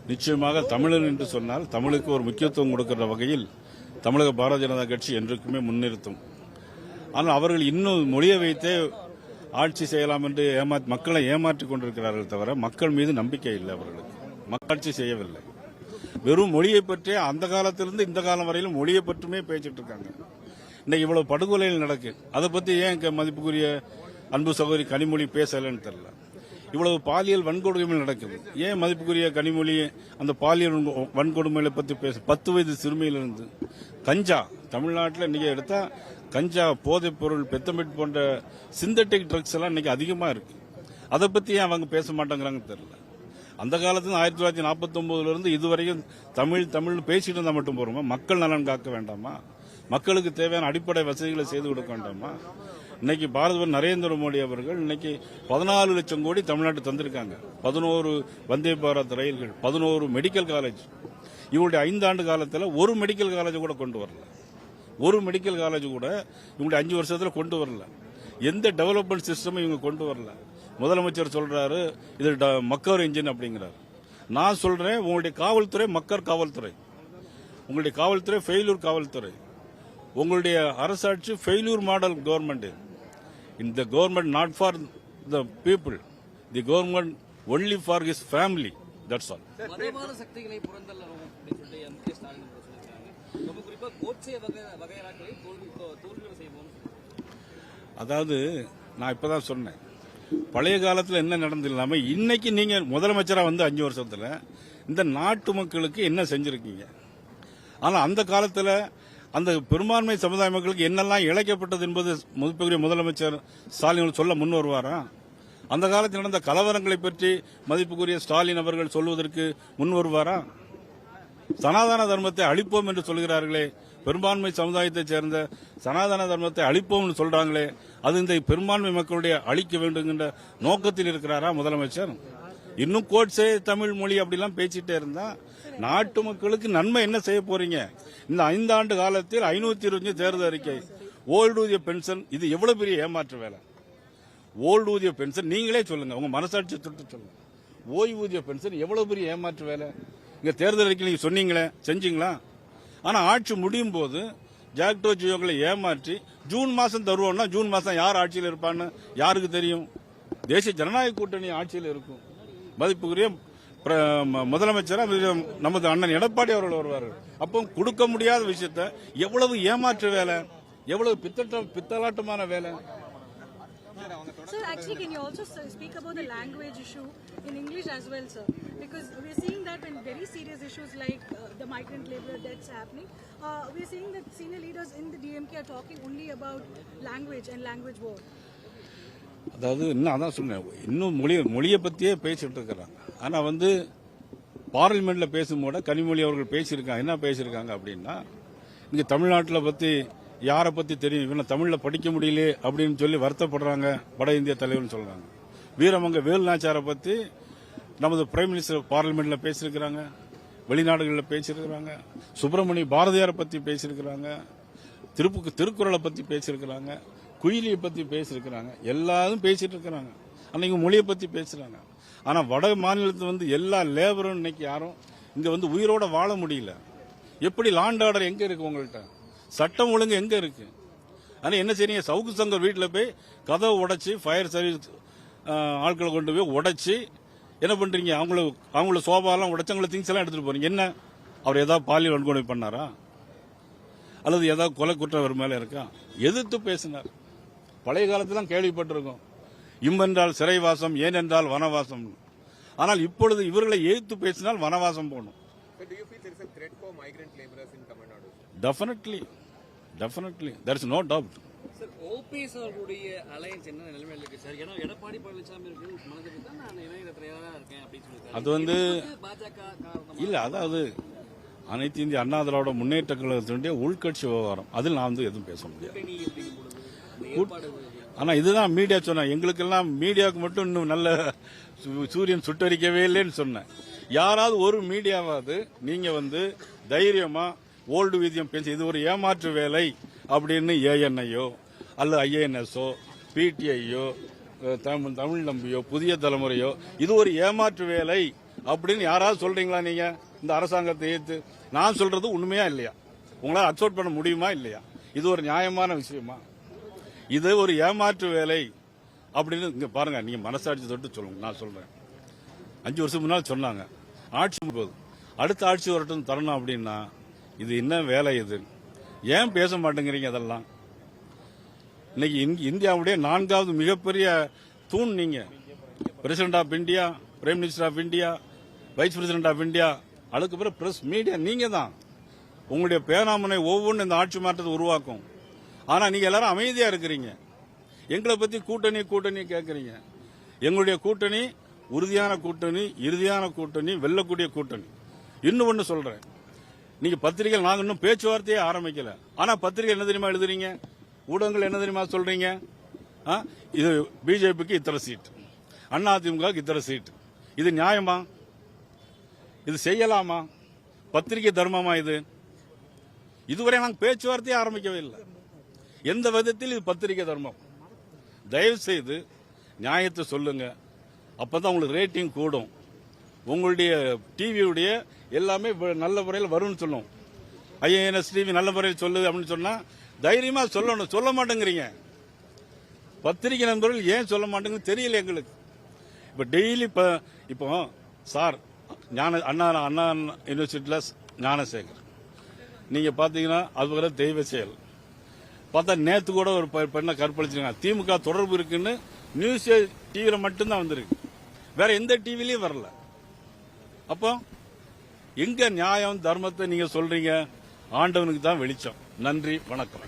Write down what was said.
நிச்சயமாக தமிழன் என்று சொன்னால் தமிழுக்கு ஒரு முக்கியத்துவம் கொடுக்கிற வகையில் தமிழக பாரதிய ஜனதா கட்சி என்றுக்குமே முன்னிறுத்தும். ஆனால் அவர்கள் இன்னும் மொழியை வைத்தே ஆட்சி செய்யலாம் என்று மக்களை ஏமாற்றிக் கொண்டிருக்கிறார்கள் தவிர மக்கள் மீது நம்பிக்கை இல்லை. அவர்களுக்கு மக்களாட்சி செய்யவில்லை. வெறும் மொழியை பற்றியே அந்த காலத்திலிருந்து இந்த காலம் வரையிலும் மொழியை பற்றுமே பேசிட்டு இருக்காங்க. இன்னைக்கு இவ்வளவு படுகொலைகள் நடக்கு, அதை பத்தி ஏன் மதிப்புக்குரிய அன்பு சகோதரி கனிமொழி பேசலன்னு தெரியல. இவ்வளவு பாலியல் வன்கொடுமைகள் நடக்குது, ஏன் மதிப்புக்குரிய கனிமொழி அந்த பாலியல் வன்கொடுமைகளை பத்தி பேச? 10 வயது சிறுமியிலிருந்து கஞ்சா, தமிழ்நாட்டில் இன்னைக்கு எடுத்தா கஞ்சா, போதைப் பொருள், பெத்தமிட் போன்ற சிந்தட்டிக் ட்ரக்ஸ் எல்லாம் இன்னைக்கு அதிகமா இருக்கு. அதை பத்தி ஏன் அவங்க பேச மாட்டேங்கிறாங்கன்னு தெரியல. அந்த காலத்துல 1949 இருந்து இதுவரையும் தமிழ் பேசிட்டு இருந்தா மட்டும் போறோமா? மக்கள் நலன் காக்க வேண்டாமா? மக்களுக்கு தேவையான அடிப்படை வசதிகளை செய்து கொடுக்க வேண்டாமா? இன்னைக்கு பாரத நரேந்திர மோடி அவர்கள் இன்னைக்கு 14 லட்சம் கோடி தமிழ்நாட்டு தந்திருக்காங்க. 11 வந்தே பாரத் ரயில்கள், 11 மெடிக்கல் காலேஜ். இவருடைய 5 ஆண்டு காலத்தில் ஒரு மெடிக்கல் காலேஜ் கூட கொண்டு வரல. ஒரு மெடிக்கல் காலேஜ் கூட இவங்களுடைய 5 வருஷத்துல கொண்டு வரல. எந்த டெவலப்மெண்ட் சிஸ்டமும் இவங்க கொண்டு வரல. முதலமைச்சர் சொல்றாரு இது மக்கர் இன்ஜின் அப்படிங்கிறார். நான் சொல்றேன், உங்களுடைய காவல்துறை மக்கர் காவல்துறை, உங்களுடைய காவல்துறை ஃபெயிலூர் காவல்துறை, உங்களுடைய அரசாட்சி ஃபெயிலூர் மாடல் கவர்மெண்ட். இந்த government not for the people, the government only for his family, that's all. மதவாத சக்திகளை புறந்தள்ளணும் அப்படின்னு சொல்லி எம்.கே. ஸ்டாலின் சொல்லியிருக்காங்க. ரொம்ப குறிப்பா கோட்சே வகையறாக்களை தோல்வி செய்வோம். அதாவது நான் இப்பதான் சொன்னேன், பழைய காலத்தில் என்ன நடந்தில்லாம இன்னைக்கு நீங்க முதலமைச்சரா வந்து 5 வருஷத்துல இந்த நாட்டு மக்களுக்கு என்ன செஞ்சிருக்கீங்க? ஆனா அந்த காலத்துல அந்த பெரும்பான்மை சமுதாய மக்களுக்கு என்னெல்லாம் இழைக்கப்பட்டது என்பது மதிப்புக்குரிய முதலமைச்சர் ஸ்டாலின் சொல்ல முன் வருவாரா? அந்த காலத்தில் நடந்த கலவரங்களை பற்றி மதிப்புக்குரிய ஸ்டாலின் அவர்கள் சொல்வதற்கு முன் வருவாரா? சனாதன தர்மத்தை அழிப்போம் என்று சொல்கிறார்களே, பெரும்பான்மை சமுதாயத்தைச் சேர்ந்த சனாதன தர்மத்தை அழிப்போம் என்று சொல்றாங்களே, அது இந்த பெரும்பான்மை மக்களுடைய அழிக்க வேண்டும் என்ற நோக்கத்தில் இருக்கிறாரா முதலமைச்சர்? இன்னும் கோட்ஸே தமிழ் மொழி அப்படிலாம் பேசிட்டே இருந்தா நாட்டு மக்களுக்கு நன்மை என்ன செய்ய போறீங்க? இந்த 5 ஆண்டு காலத்தில் 525 தேர்தல் அறிக்கை, ஓய்வூதிய பென்ஷன், இது எவ்வளவு பெரிய ஏமாற்று வேலை? ஓய்வூதிய பென்ஷன் நீங்களே சொல்லுங்க, உங்க மனசாட்சி தொட்டு சொல்லுங்க. ஓய்வூதிய பென்ஷன் எவ்வளவு பெரிய ஏமாற்று வேலை? இங்க தேர்தல் அறிக்கை நீங்க சொன்னீங்களே, செஞ்சீங்களா? ஆனா ஆட்சி முடியும் போது ஜாக்டோ ஜியோக்களை ஏமாற்றி ஜூன் மாசம் தருவோம்னா ஜூன் மாசம் யார் ஆட்சியில் இருப்பான்னு யாருக்கு தெரியும்? தேசிய ஜனநாயக கூட்டணி ஆட்சியில் இருக்கும். மதிப்புக்குரிய முதலமைச்சரா நமது அண்ணன் எடப்பாடி அவர்கள் வருவார்கள். அப்போ கொடுக்க முடியாத விஷயத்த எவ்வளவு ஏமாற்று வேலை, எவ்வளவு பித்தலாட்டமான வேலை. Sir, actually, can you also speak about the language issue in English as well, sir? Because we are seeing that in very serious issues like the migrant labor that's happening, we are seeing that senior leaders in the DMK are talking only about language and language war. அதாவது இன்னும் அதான் சொன்னேன், இன்னும் மொழியை பத்தியே பேசிட்டு இருக்கிறாங்க. ஆனா பார்லிமெண்ட்ல பேசும்போது கனிமொழி அவர்கள் பேசியிருக்காங்க. என்ன பேசியிருக்காங்க அப்படின்னா, இங்க தமிழ்நாட்டில் பத்தி யாரை பத்தி தெரியும், இவனை தமிழ்ல படிக்க முடியல அப்படின்னு சொல்லி வருத்தப்படுறாங்க வட இந்திய தலைவர்னு சொல்றாங்க. வீரமங்க வேலுநாச்சியாரை பத்தி நமது பிரைம் மினிஸ்டர் பார்லிமெண்ட்ல பேசியிருக்கிறாங்க, வெளிநாடுகளில் பேசியிருக்கிறாங்க. சுப்பிரமணிய பாரதியாரை பத்தி பேசியிருக்கிறாங்க, திருக்குறளை பத்தி பேசியிருக்கிறாங்க, குயிலியை பத்தி பேசியிருக்கிறாங்க. எல்லாரும் பேசிட்டு இருக்கிறாங்க. அன்னைக்கு மொழியை பத்தி பேசுறாங்க. ஆனா வட மாநிலத்தில் எல்லா லேபரும் இன்னைக்கு யாரும் இங்க உயிரோட வாழ முடியல. எப்படி லாண்ட் ஆர்டர் எங்க இருக்கு? உங்கள்கிட்ட சட்டம் ஒழுங்கு எங்க இருக்கு? ஆனா என்ன செய்றீங்க? சவுக்கு சங்கர் வீட்டில் போய் கதவை உடைச்சி, ஃபயர் சர்வீஸ் ஆட்களை கொண்டு போய் உடைச்சி என்ன பண்றீங்க? அவங்கள சோபாலாம் உடைச்சு அவங்கள திங்ஸ் எல்லாம் எடுத்துட்டு போறீங்க. என்ன, அவர் ஏதாவது பாலியல் வன்கொடுமை பண்ணாரா? அல்லது ஏதாவது கொலை குற்றம் அவர் மேல இருக்கா? எதிர்த்து பேசினார். பழைய காலத்திலாம் கேள்விப்பட்டிருக்கோம், இம்மென்றால் சிறைவாசம், ஏனென்றால் வனவாசம். ஆனால் இப்பொழுது இவர்களை எதிர்த்து பேசினால் வனவாசம் போகணும். Definitely. There is no doubt. Sir, OPS அவர்களுடைய அலையன்ஸ் என்ன நிலைமையில இருக்கு சார்? ஏன்னா எடப்பாடி பழனிசாமி மனதில் தான் நான் இணையதளத்திலேயே இருக்கேன் அப்படின்னு சொல்லியிருக்காரு. அது பாஜக இல்ல, அதாவது அனைத்து இந்திய அண்ணா திராவிட முன்னேற்ற கழகத்தினுடைய உள்கட்சி விவகாரம், அதில் நான் எதுவும் பேச முடியாது. ஆனா இதுதான் மீடியா சொன்ன, எங்களுக்கெல்லாம் மீடியாவுக்கு மட்டும் இன்னும் நல்ல சூரியன் சுட்டரிக்கவே இல்லைன்னு சொன்னேன். யாராவது ஒரு மீடியாவாவது நீங்க தைரியமா ஓல்டு வீதியம் பேசி இது ஒரு ஏமாற்று வேலை அப்படின்னு ஏஎன்ஐயோ அல்லது ஐஏஎன்எஸ்ஓ பிடிஐயோ தமிழ் நம்பியோ புதிய தலைமுறையோ இது ஒரு ஏமாற்று வேலை அப்படின்னு யாராவது சொல்றீங்களா நீங்க இந்த அரசாங்கத்தை ஏத்து? நான் சொல்றது உண்மையா இல்லையா? உங்களால் அக்செப்ட் பண்ண முடியுமா இல்லையா? இது ஒரு நியாயமான விஷயமா? இது ஒரு ஏமாற்று வேலை அப்படின்னு இங்க பாருங்க. நீங்க மனசாட்சி தொட்டு சொல்லுங்க. நான் சொல்றேன், 5 வருஷம் முன்னால் சொன்னாங்க ஆட்சி போது அடுத்த ஆட்சி வரட்டும் தரணும் அப்படின்னா இது என்ன வேலை? இது ஏன் பேச மாட்டேங்கிறீங்க? அதெல்லாம் இன்னைக்கு இந்தியாவுடைய 4வது மிகப்பெரிய தூண் நீங்க. President of India, prime minister of India, vice president of India, அதுக்கப்புறம் பிரஸ் மீடியா நீங்க தான். உங்களுடைய பேராமனை ஒவ்வொன்றும் இந்த ஆட்சி மாற்றத்தை உருவாக்கும். ஆனா நீங்க எல்லாரும் அமைதியா இருக்கிறீங்க. எங்களை பத்தி கூட்டணி கூட்டணி கேட்கறீங்க. எங்களுடைய கூட்டணி உறுதியான கூட்டணி, இறுதியான கூட்டணி, வெல்லக்கூடிய கூட்டணி. இன்னும் ஒன்னு சொல்றேன், நீங்க பத்திரிகைகள் நாங்க இன்னும் பேச்சுவார்த்தையே ஆரம்பிக்கல. ஆனா பத்திரிகை என்ன தெரியுமா எழுதுறீங்க? ஊடகங்கள் என்ன தெரியுமா சொல்றீங்க? இது பிஜேபிக்கு இத்தனை சீட், அதிமுகவுக்கு இத்தனை சீட். இது நியாயமா? இது செய்யலாமா? பத்திரிகை தர்மமா இது? இதுவரை நாங்கள் பேச்சுவார்த்தையே ஆரம்பிக்கவே இல்லை. எந்த விதத்தில் இது பத்திரிகை தர்மம்? தயவு செய்து நியாயத்தை சொல்லுங்க. அப்பதான் உங்களுக்கு ரேட்டிங் கூடும். உங்களுடைய டிவியுடைய எல்லாமே நல்ல முறையில் வரும்னு சொல்லும். ஐஏஎன்எஸ் டிவி நல்ல முறையில் சொல்லுது அப்படின்னு சொன்னா தைரியமா சொல்லணும். சொல்ல மாட்டேங்கிறீங்க. பத்திரிகை நண்பர்கள் ஏன் சொல்ல மாட்டேங்குன்னு தெரியல எங்களுக்கு. இப்ப டெய்லி இப்போ சார் அண்ணா யூனிவர்சிட்டியில ஞானசேகர் நீங்க பாத்தீங்கன்னா அது தெய்வ செயல். பார்த்தா நேத்து கூட ஒரு பெண்ணை கற்பழிச்சிருக்காங்க. திமுக தொடர்பு இருக்குன்னு நியூஸ் டிவியில மட்டும்தான் வந்திருக்கு, வேற எந்த டிவிலையும் வரல. அப்போ எங்க நியாயம் தர்மத்தை நீங்க சொல்றீங்க? ஆண்டவனுக்கு தான் வெளிச்சம். நன்றி, வணக்கம்.